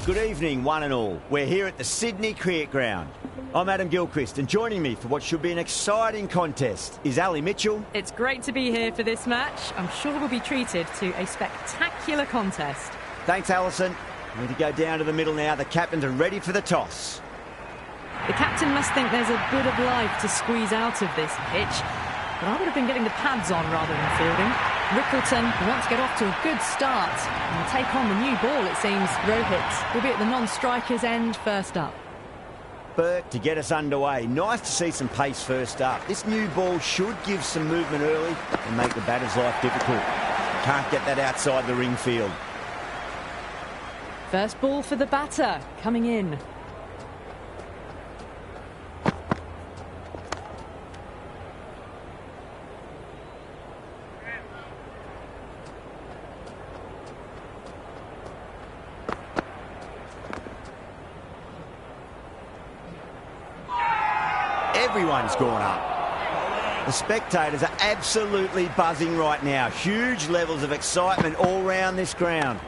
Good evening, one and all. We're here at the Sydney Cricket Ground. I'm Adam Gilchrist, and joining me for what should be an exciting contest is Ali Mitchell. It's great to be here for this match. I'm sure we'll be treated to a spectacular contest. Thanks, Alison. We need to go down to the middle now. The captains are ready for the toss. The captain must think there's a bit of life to squeeze out of this pitch, but I would have been getting the pads on rather than fielding. Rickleton wants to get off to a good start and take on the new ball, it seems. Rohit will be at the non-striker's end first up. Burke to get us underway. Nice to see some pace first up. This new ball should give some movement early and make the batter's life difficult. Can't get that outside the ring field. First ball for the batter, coming in. Everyone's gone up. The spectators are absolutely buzzing right now. Huge levels of excitement all round this ground.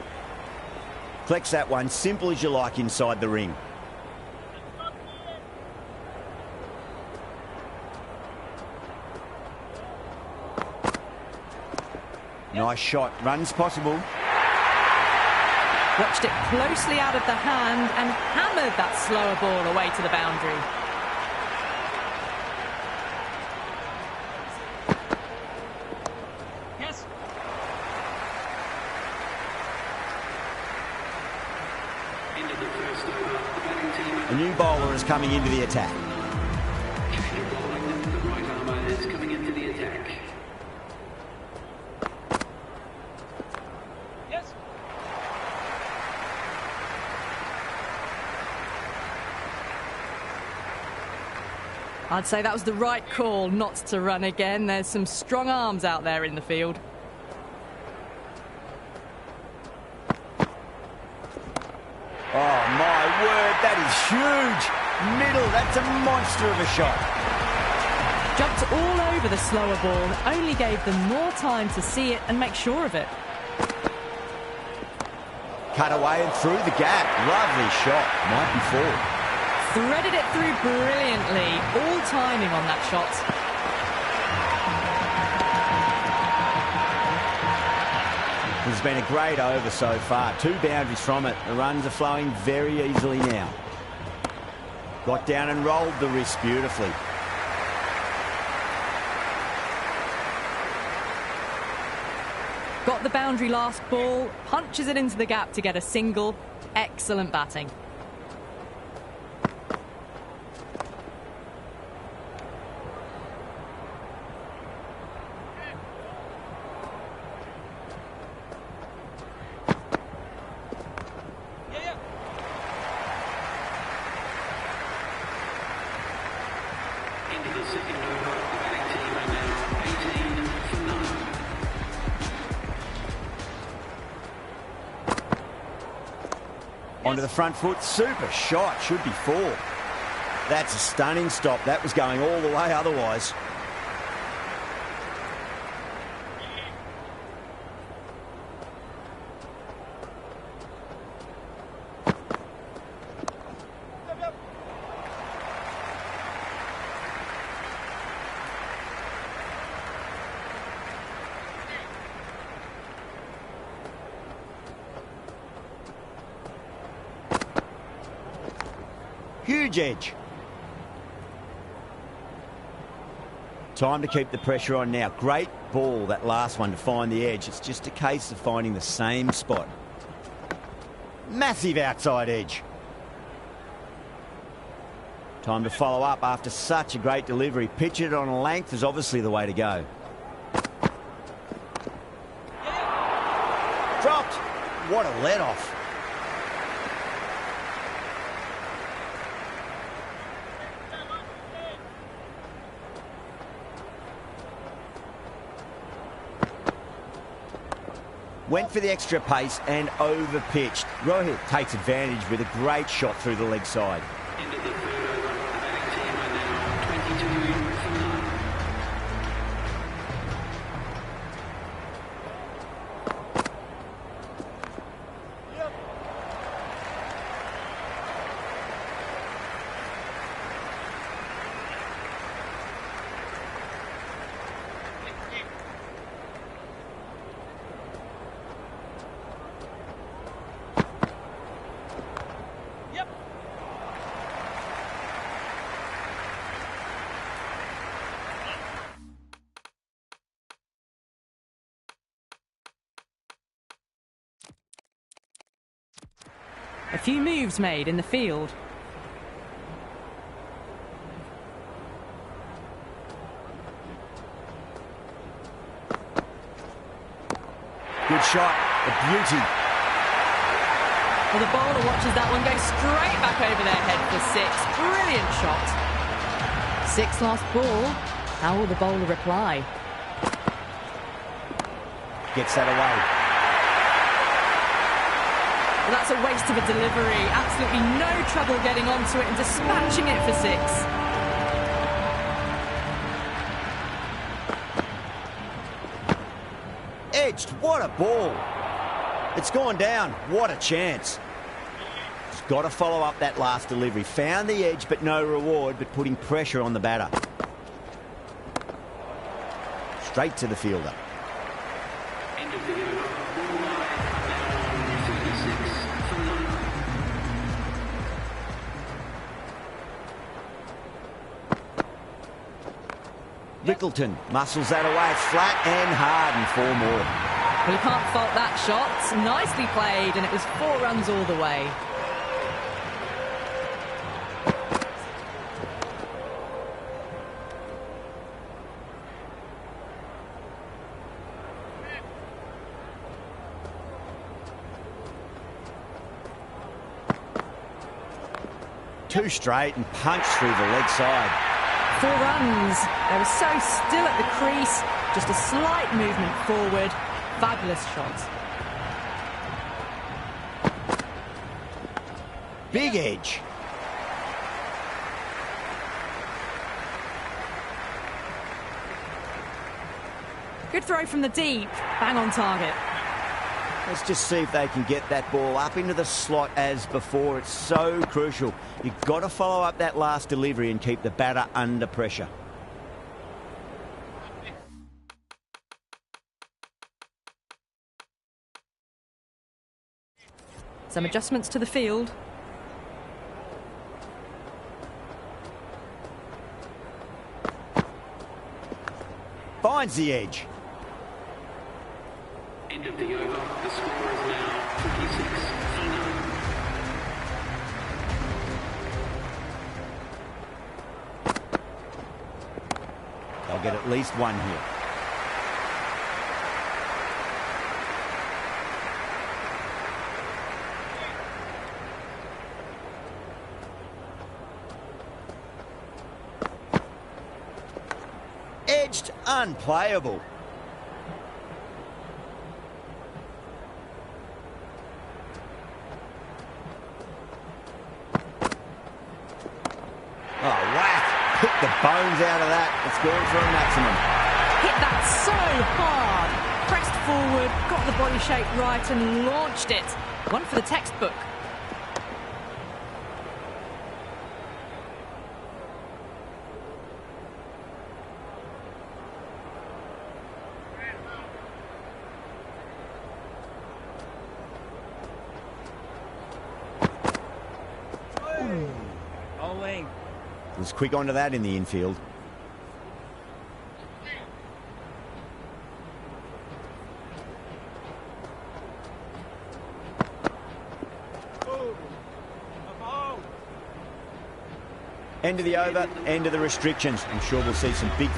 Collects that one, simple as you like, inside the ring. Nice shot, runs possible. Watched it closely out of the hand and hammered that slower ball away to the boundary. A new bowler is coming into the attack. The right armour is coming into the attack. Yes. I'd say that was the right call not to run again. There's some strong arms out there in the field. Oh, my word, that is huge. Middle, that's a monster of a shot. Jumped all over the slower ball, only gave them more time to see it and make sure of it. Cut away and through the gap. Lovely shot. Might be four. Threaded it through brilliantly. All timing on that shot. This has been a great over so far. 2 boundaries from it. The runs are flowing very easily now. Got down and rolled the wrist beautifully. Got the boundary last ball, punches it into the gap to get a single. Excellent batting. Into the second over, the batting team are now 18 for 9. Onto the front foot. Super shot. Should be 4. That's a stunning stop. That was going all the way otherwise. Huge edge. Time to keep the pressure on now. Great ball, that last one, to find the edge. It's just a case of finding the same spot. Massive outside edge. Time to follow up after such a great delivery. Pitch it on a length is obviously the way to go. Dropped. What a let-off. Went for the extra pace and over-pitched. Rohit takes advantage with a great shot through the leg side. Into the third over, the batting team are now 22 for 9. A few moves made in the field. Good shot, a beauty. Well, the bowler watches that one go straight back over their head for six. Brilliant shot. Six last ball. How will the bowler reply? Gets that away. Well, that's a waste of a delivery. Absolutely no trouble getting onto it and dispatching it for six. Edged, what a ball. It's gone down, what a chance. He's got to follow up that last delivery. Found the edge, but no reward, but putting pressure on the batter. Straight to the fielder. End of the over. Ball line, 36 for none. Rickleton muscles that away, flat and hard, and 4 more. Well, you can't fault that shot. Nicely played, and it was 4 runs all the way. Two straight and punched through the leg side. 4 runs. They were so still at the crease. Just a slight movement forward. Fabulous shot. Big edge. Good throw from the deep. Bang on target. Let's just see if they can get that ball up into the slot as before. It's so crucial. You've got to follow up that last delivery and keep the batter under pressure. Some adjustments to the field. Finds the edge. End of the over. The score is now 26 for none. They'll get at least 1 here. Edged, unplayable. Oh, whack. Pick the bones out of that. It's going for a maximum. Hit that so hard. Pressed forward, got the body shape right and launched it. One for the textbook. Was quick onto that in the infield. End of the over, end of the restrictions. I'm sure we'll see some big...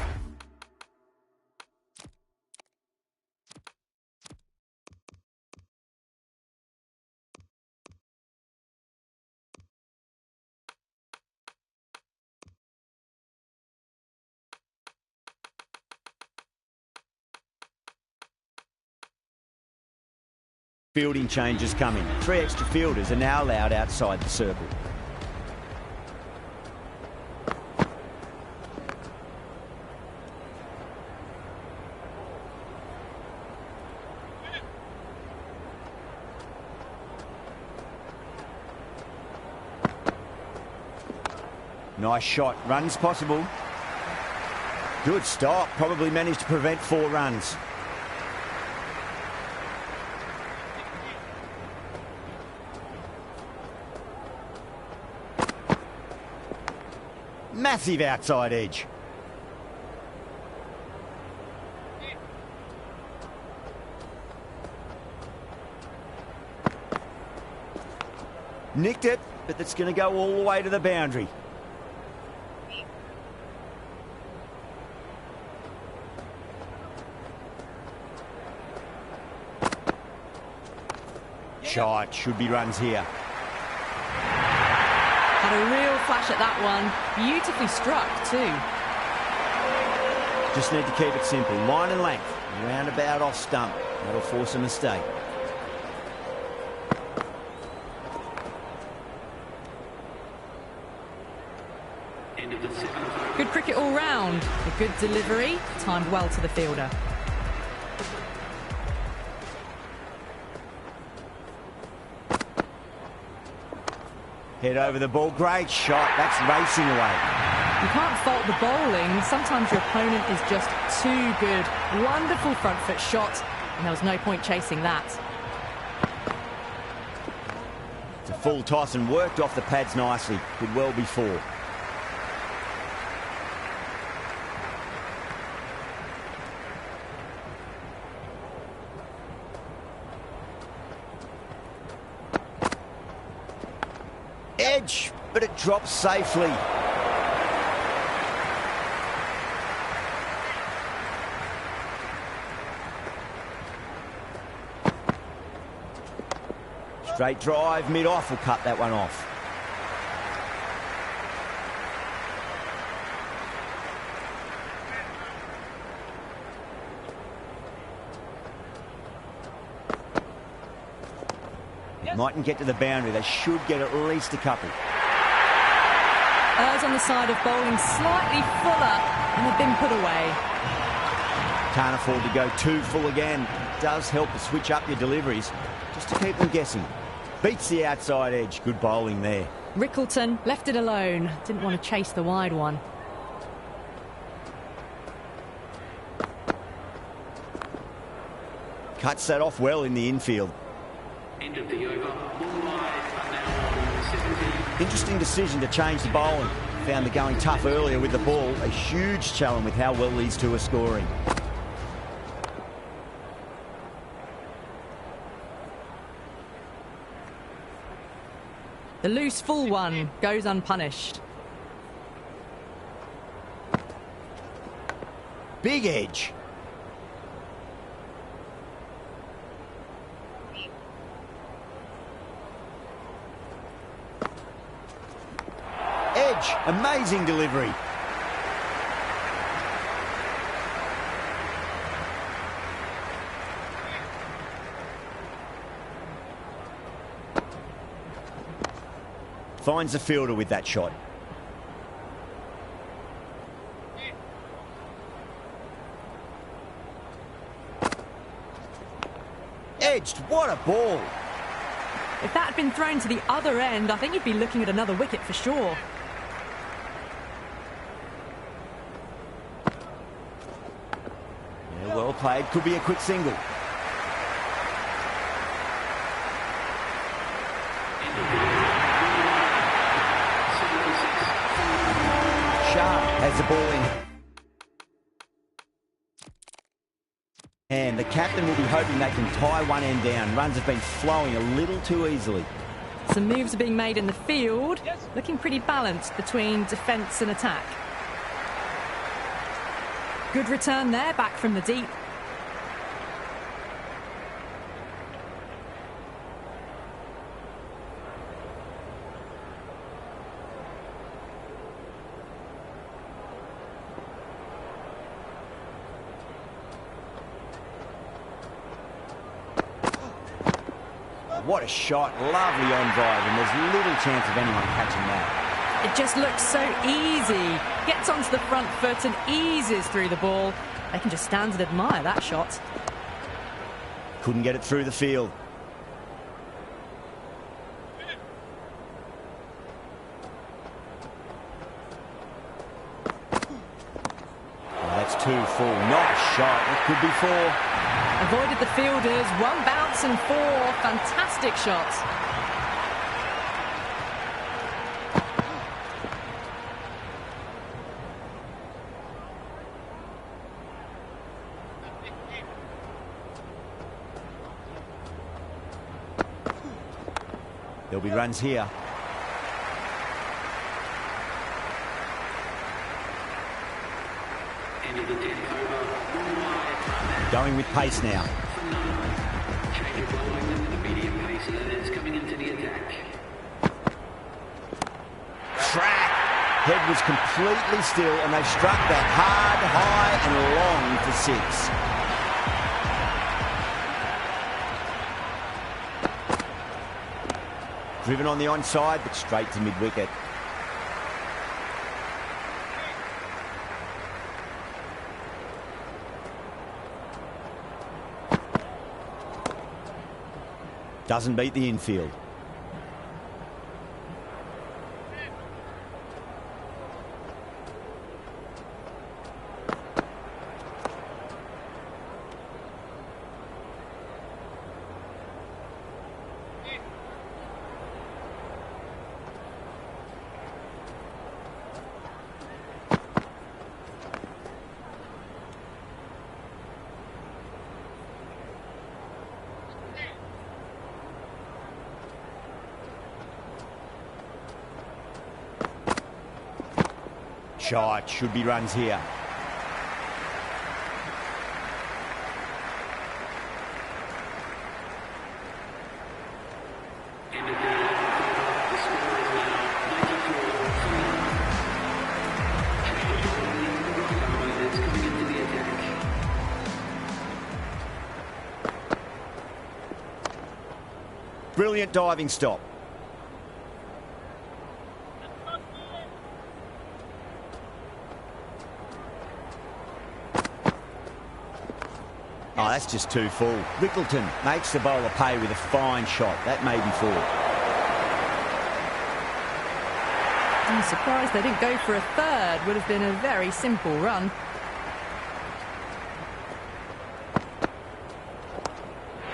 fielding changes coming. 3 extra fielders are now allowed outside the circle. Nice shot. Runs possible. Good stop. Probably managed to prevent 4 runs. Massive outside edge. Nicked it, but that's going to go all the way to the boundary. Shot, should be runs here. Had a real flash at that one. Beautifully struck too. Just need to keep it simple. Line and length. Roundabout off stump. That'll force a mistake. Good cricket all round. A good delivery, timed well to the fielder. Head over the ball. Great shot. That's racing away. You can't fault the bowling. Sometimes your opponent is just too good. Wonderful front foot shot, and there was no point chasing that. It's a full toss and worked off the pads nicely. Could well be 4. Edge, but it drops safely. Straight drive, mid-off will cut that one off. It mightn't get to the boundary. They should get at least a couple. Errs on the side of bowling slightly fuller, and they've been put away. Can't afford to go too full again. It does help to switch up your deliveries, just to keep them guessing. Beats the outside edge. Good bowling there. Rickleton left it alone. Didn't want to chase the wide one. Cuts that off well in the infield. End of the over. Mumbai are now 70. Interesting decision to change the bowling. Found the going tough earlier with the ball. A huge challenge with how well these two are scoring. The loose full one goes unpunished. Big edge. Edge, amazing delivery. Finds the fielder with that shot. Edged, what a ball. If that had been thrown to the other end, I think you'd be looking at another wicket for sure. Yeah, well played, could be a quick single. Has the ball in. And the captain will be hoping they can tie one end down. Runs have been flowing a little too easily. Some moves are being made in the field. Looking pretty balanced between defence and attack. Good return there, back from the deep. What a shot, lovely on drive, and there's little chance of anyone catching that. It just looks so easy. Gets onto the front foot and eases through the ball. They can just stand and admire that shot. Couldn't get it through the field. Oh, that's 2 full. Nice shot. It could be 4. Avoided the fielders, 1 bounce and 4. Fantastic shot. There'll be runs here. End of the 10th over. 1 wide. Going with pace now. Change of bowling with an immediate pacer that's coming into the attack. Track. Head was completely still, and they struck that hard, high and long for 6. Driven on the onside, but straight to mid-wicket. Doesn't beat the infield. Shot, should be runs here. End of the 11th over. The score is now 94-3. Change of bowling with the right arm that's coming into the attack. Brilliant diving stop. Oh, that's just too full. Rickleton makes the bowler pay with a fine shot. That may be 4. I'm surprised they didn't go for a third. Would have been a very simple run.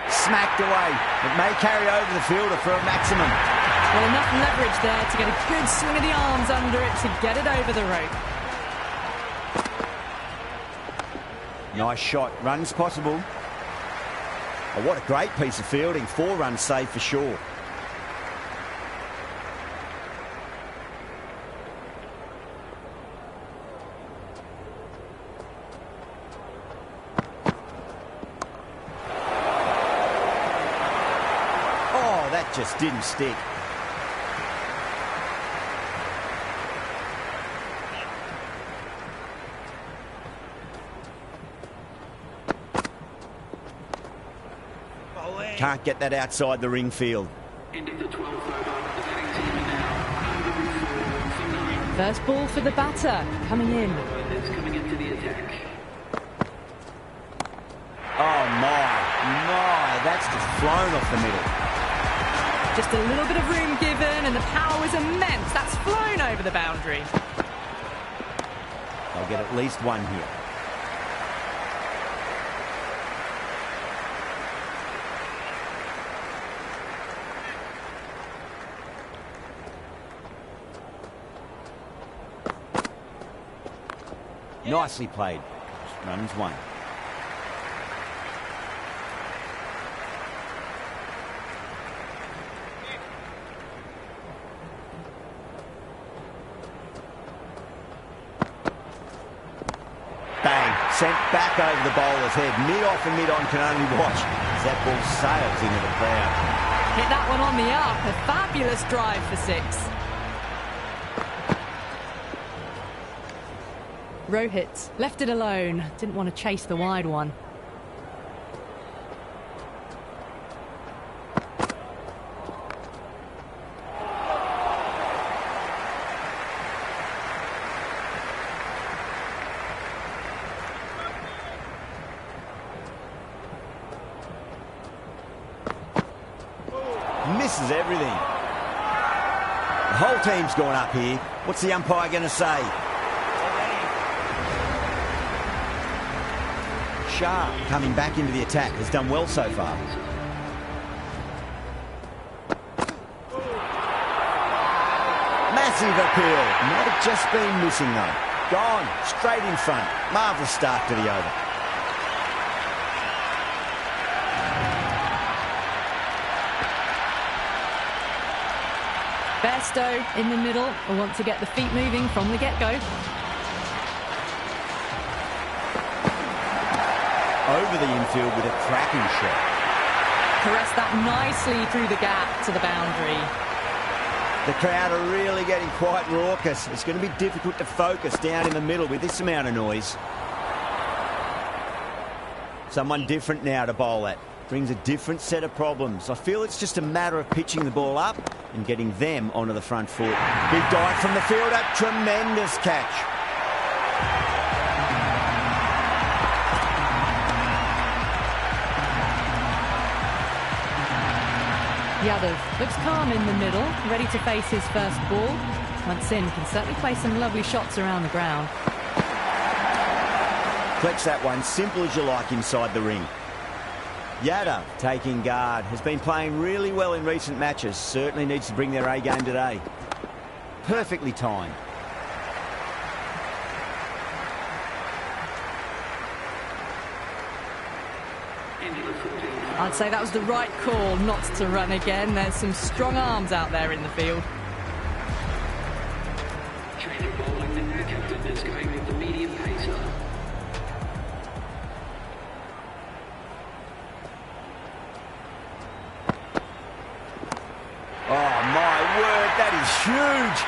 Smacked away. It may carry over the fielder for a maximum. Well, enough leverage there to get a good swing of the arms under it to get it over the rope. Nice shot. Runs possible. Oh, what a great piece of fielding. 4 runs saved for sure. Oh, that just didn't stick. Can't get that outside the ring field. End of the 12th over. The batting team are now 4 for 9. First ball for the batter, coming in. That's coming into the attack. Oh, my, that's just flown off the middle. Just a little bit of room given, and the power was immense. That's flown over the boundary. They'll get at least 1 here. Nicely played. Runs 1. Bang. Sent back over the bowler's head. Mid-off and mid-on can only watch as that ball sails into the crowd. Hit that one on the up. A fabulous drive for 6. Rohit left it alone. Didn't want to chase the wide one. Misses everything. The whole team's gone up here. What's the umpire going to say? Shah coming back into the attack has done well so far. Massive appeal. Might have just been missing though. Gone straight in front. Marvellous start to the over. Bairstow in the middle will want to get the feet moving from the get-go. Over the infield with a cracking shot. Caressed that nicely through the gap to the boundary. The crowd are really getting quite raucous. It's going to be difficult to focus down in the middle with this amount of noise. Someone different now to bowl at. Brings a different set of problems. I feel it's just a matter of pitching the ball up and getting them onto the front foot. Big dive from the fielder. Tremendous catch. Yadav looks calm in the middle, ready to face his first ball. Once in, can certainly play some lovely shots around the ground. Collects that one, simple as you like inside the ring. Yadav taking guard, has been playing really well in recent matches. Certainly needs to bring their A game today. Perfectly timed. I'd say that was the right call not to run again. There's some strong arms out there in the field. Change of bowling. The captain is going with the medium pacer. Oh my word, that is huge.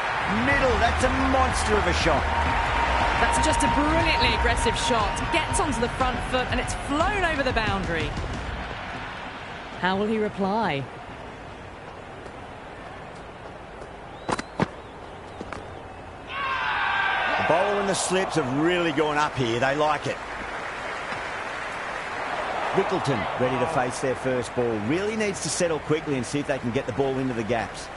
Middle, that's a monster of a shot. That's just a brilliantly aggressive shot. Gets onto the front foot and it's flown over the boundary. How will he reply? The bowler and the slips have really gone up here. They like it. Rickleton ready to face their first ball. Really needs to settle quickly and see if they can get the ball into the gaps.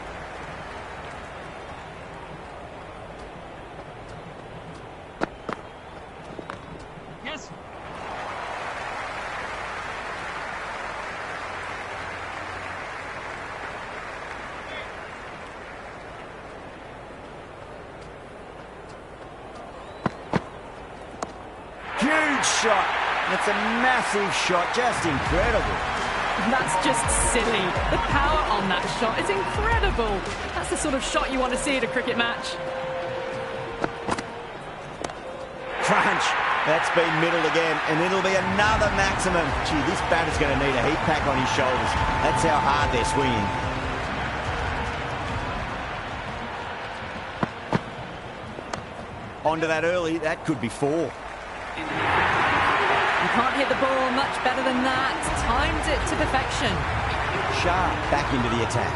Yes. Huge shot. It's a massive shot, just incredible. That's just silly. The power on that shot is incredible. That's the sort of shot you want to see at a cricket match. Crunch. That's been middled again, and it'll be another maximum. Gee, this batter's going to need a heat pack on his shoulders. That's how hard they're swinging. Onto that early. That could be 4. You can't hit the ball much better than that. Timed it to perfection. Shah back into the attack.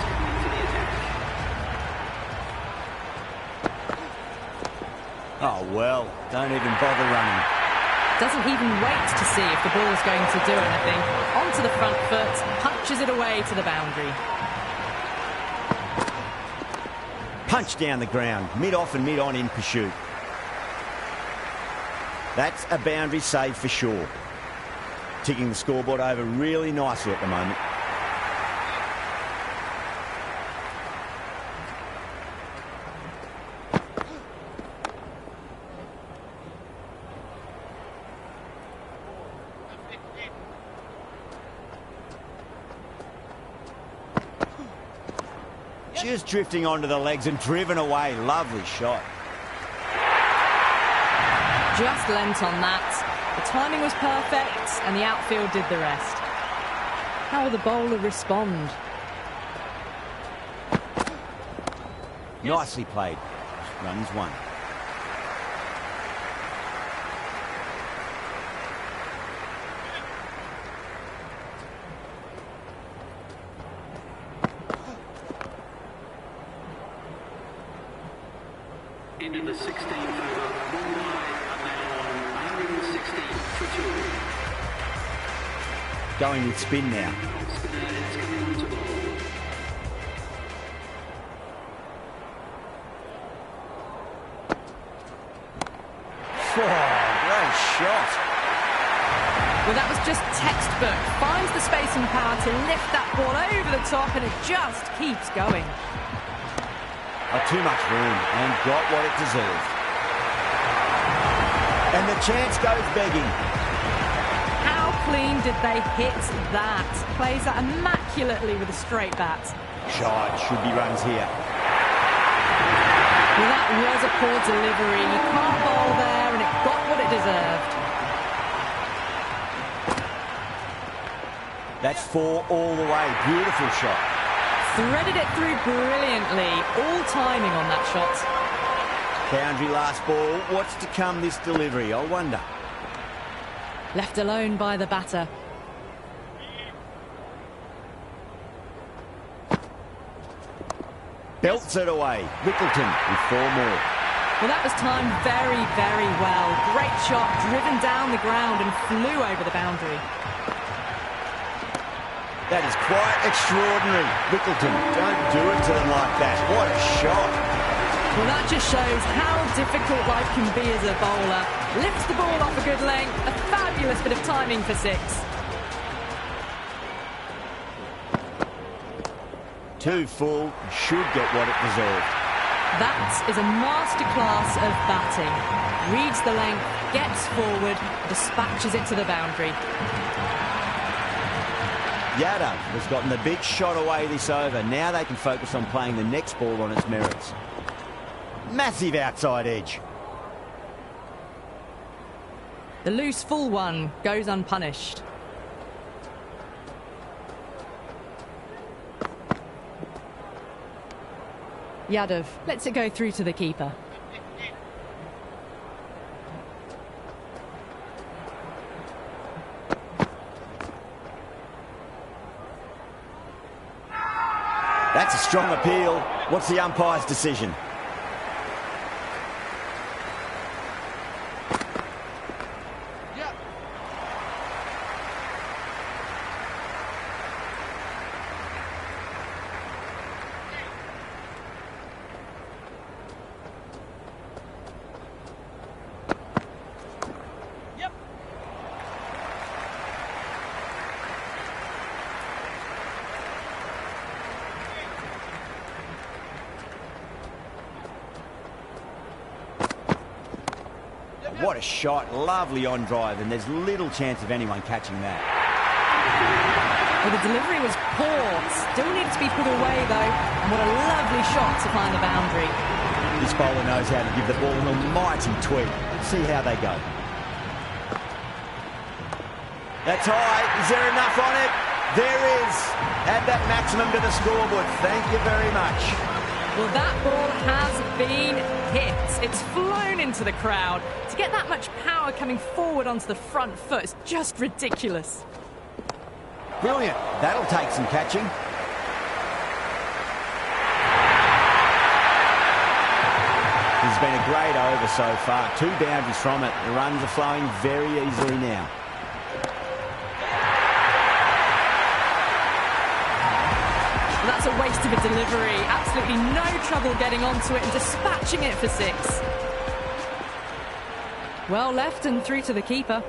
Oh, well, don't even bother running. Doesn't even wait to see if the ball's going to do anything. Onto the front foot, punches it away to the boundary. Punch down the ground, mid-off and mid-on in pursuit. That's a boundary save for sure. Ticking the scoreboard over really nicely at the moment. Just drifting onto the legs and driven away. Lovely shot. Just lent on that. The timing was perfect and the outfield did the rest. How will the bowler respond? Nicely played. Runs 1. Into the 16th over. Mumbai are now on 116 for 2. Going with spin now. Spinner is coming on to bowl. Oh, great shot. Well, that was just textbook. Finds the space and power to lift that ball over the top and it just keeps going. Too much room and got what it deserved. And the chance goes begging. How clean did they hit that? Plays that immaculately with a straight bat. Shot, should be runs here. Well, that was a poor delivery. You can't bowl there, and it got what it deserved. That's 4 all the way. Beautiful shot. Threaded it through brilliantly. All timing on that shot. Boundary last ball. What's to come this delivery, I wonder. Left alone by the batter. Belts it away. Rickleton with 4 more. Well, that was timed very, very well. Great shot, driven down the ground and flew over the boundary. That is quite extraordinary. Rickleton, don't do it to them like that. What a shot. Well, that just shows how difficult life can be as a bowler. Lifts the ball off a good length. A fabulous bit of timing for 6. 2 full, should get what it deserved. That is a masterclass of batting. Reads the length, gets forward, dispatches it to the boundary. Yadav has gotten the big shot away this over. Now they can focus on playing the next ball on its merits. Massive outside edge. The loose full one goes unpunished. Yadav lets it go through to the keeper. That's a strong appeal. What's the umpire's decision? What a shot. Lovely on drive, and there's little chance of anyone catching that. Well, the delivery was poor. Still needs to be put away, though. And what a lovely shot to find the boundary. This bowler knows how to give the ball an almighty tweak. Let's see how they go. That's high. Is there enough on it? There is. Add that maximum to the scoreboard. Thank you very much. Well, that ball has been hit. It's flown into the crowd. To get that much power coming forward onto the front foot is just ridiculous. Brilliant. That'll take some catching. This has been a great over so far. 2 boundaries from it. The runs are flowing very easily now. That's a waste of a delivery. Absolutely no trouble getting onto it and dispatching it for 6. Well left and through to the keeper.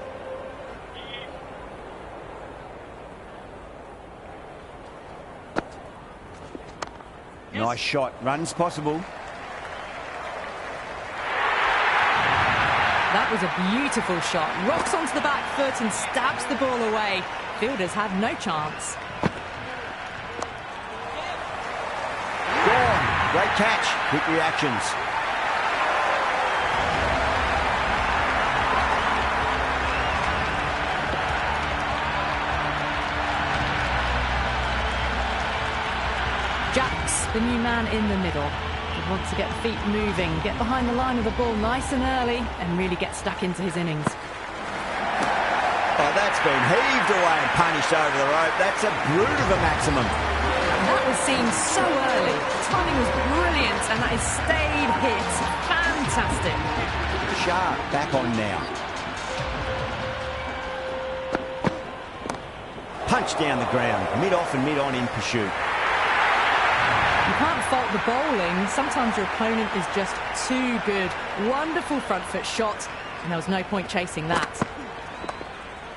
Nice shot. Runs possible. That was a beautiful shot. Rocks onto the back foot and stabs the ball away. Fielders had no chance. Great catch. Quick reactions. Jack's the new man in the middle. He wants to get the feet moving, get behind the line of the ball nice and early, and really get stuck into his innings. Oh, that's been heaved away and punished over the rope. That's a brute of a maximum. That was seen so early. The timing was brilliant, and that is stayed hit. Fantastic. Sharp back on now. Punch down the ground, mid-off and mid-on in pursuit. You can't fault the bowling. Sometimes your opponent is just too good. Wonderful front foot shot, and there was no point chasing that.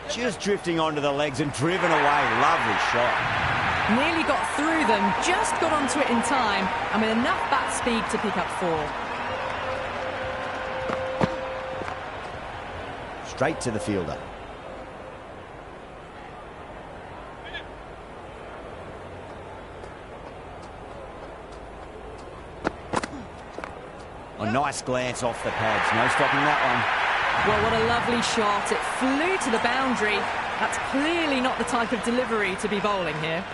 Just drifting onto the legs and driven away. Lovely shot. Nearly got through them, just got onto it in time, and with enough bat speed to pick up 4. Straight to the fielder. nice glance off the pads. No stopping that one. Well, what a lovely shot. It flew to the boundary. That's clearly not the type of delivery to be bowling here.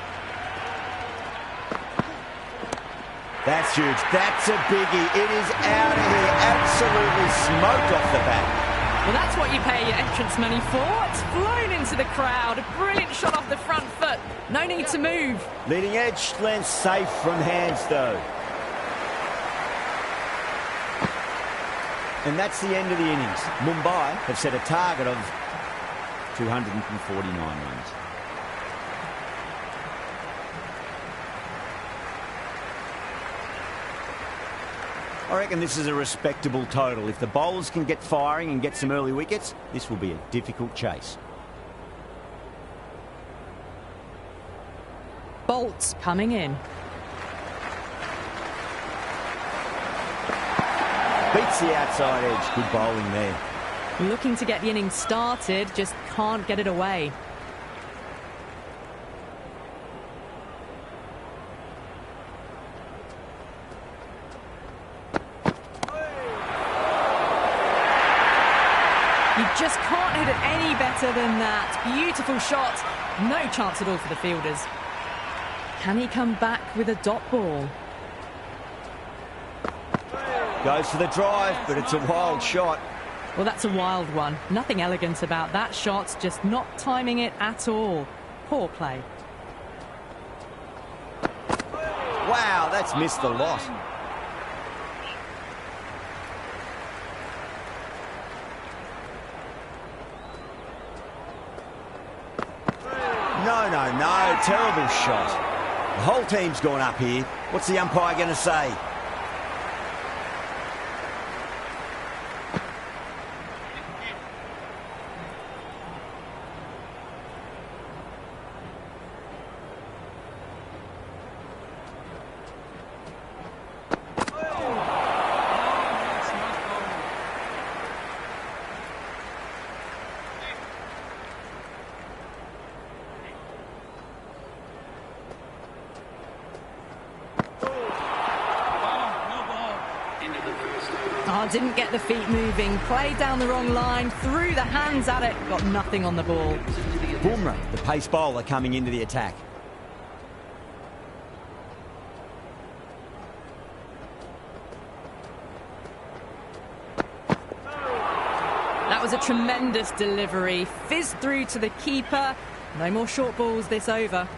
That's huge. That's a biggie. It is out of here. Absolutely smoked off the bat. Well, that's what you pay your entrance money for. It's flown into the crowd. A brilliant shot off the front foot. No need to move. Leading edge length safe from hands, though. And that's the end of the innings. Mumbai have set a target of 249 runs. I reckon this is a respectable total. If the bowlers can get firing and get some early wickets, this will be a difficult chase. Bolts coming in. Beats the outside edge. Good bowling there. Looking to get the innings started, just can't get it away. You just can't hit it any better than that. Beautiful shot. No chance at all for the fielders. Can he come back with a dot ball? Goes for the drive, but it's a wild shot. Well, that's a wild one. Nothing elegant about that shot, just not timing it at all. Poor play. Wow, that's missed the lot. No, terrible shot. The whole team's gone up here. What's the umpire going to say? Oh, didn't get the feet moving. Played down the wrong line, threw the hands at it, got nothing on the ball. Bumrah, the pace bowler, coming into the attack. That was a tremendous delivery. Fizzed through to the keeper. No more short balls this over.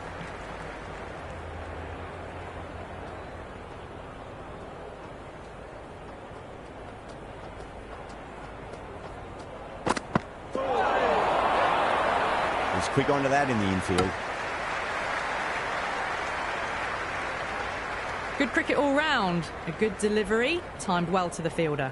He's quick onto that in the infield. Good cricket all round. A good delivery, timed well to the fielder.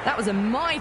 That was a mighty